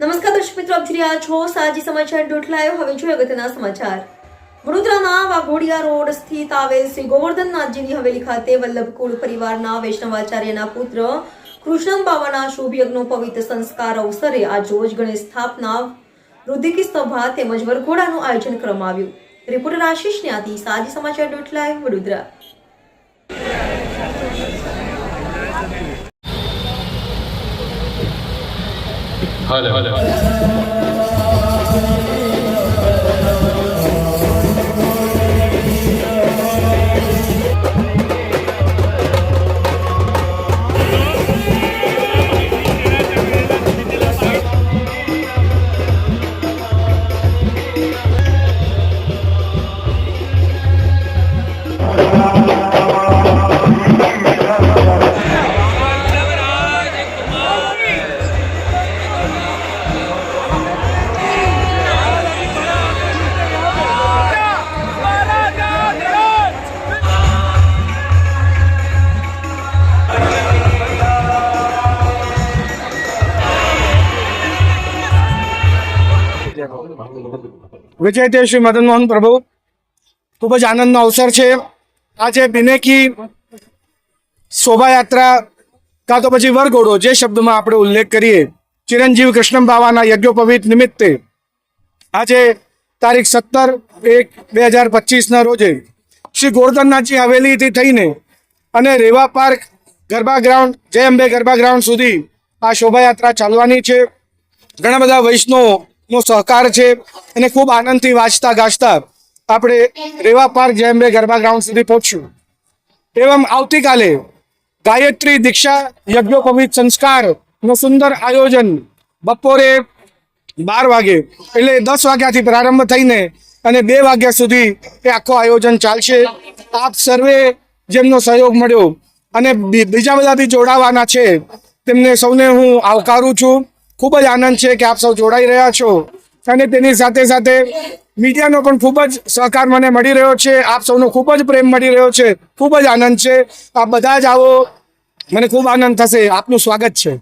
નમસ્કાર દર્શક મિત્રો, આપ જોઈ રહ્યા છો સાજી સમાચાર .live. હવે જોઈએ અગત્યના સમાચાર. વડોદરાના વાઘોડિયા રોડ સ્થિત આવેલ શ્રી ગોવર્ધનનાથજીની હવેલી ખાતે વલ્લભકુળ પરિવારના વૈષ્ણવાચાર્યના પુત્ર કૃષ્ણમ બાવાના શુભ યજ્ઞનો પવિત્ર સંસ્કાર અવસરે આજરોજ ગણેશ સ્થાપના, રુદ્રિકી સભા તેમજ વરઘોડાનું આયોજન કરવામાં આવ્યું. રિપોર્ટર આશીષ ન્યાતી, સાજી સમાચાર .live, વડોદરા. વિજય શ્રી મદન મોહન પ્રભુ, ખૂબ જ આનંદનો અવસર છે. આજે બિનેકી શોભાયાત્રા કાં તો પછી વરઘોડો, જે શબ્દમાં આપણે ઉલ્લેખ કરીએ, ચિરંજીવ કૃષ્ણ બાવાના યજ્ઞોપવિત નિમિત્તે આજે તારીખ 17/1/2025ના રોજે શ્રી ગોવર્ધનનાથજી હવેલીથી થઈને અને રેવા પાર્ક ગરબા ગ્રાઉન્ડ, જય અંબે ગરબા ગ્રાઉન્ડ સુધી આ શોભાયાત્રા ચાલવાની છે. ઘણા બધા વૈષ્ણવનો સહકાર છે અને ખૂબ આનંદથી વાંચતા ગાજતા આપણે રેવા પાર્ક જય અંબે ગરબા ગ્રાઉન્ડ સુધી પહોંચશું. એવમ આવતીકાલે ગાયત્રી દીક્ષા યજ્ઞોપવિત સંસ્કારનો સુંદર આયોજન બપોરે 12 વાગે, એટલે 10 વાગ્યાથી પ્રારંભ થઈને અને 2 વાગ્યા સુધી એ આખો આયોજન ચાલશે. આપ સર્વે જેમનો સહયોગ મળ્યો અને બીજા બધા બી જોડાવાના છે, તેમને સૌને હું આવકારું છું. ખૂબ જ આનંદ છે કે આપ સૌ જોડાઈ રહ્યા છો અને તેની સાથે સાથે મીડિયાનો પણ ખૂબ જ સહકાર મને મળી રહ્યો છે. આપ સૌનો ખૂબ જ પ્રેમ મળી રહ્યો છે. ખૂબ જ આનંદ છે. આપ બધા જ આવો, મને ખૂબ આનંદ થશે. આપનું સ્વાગત છે.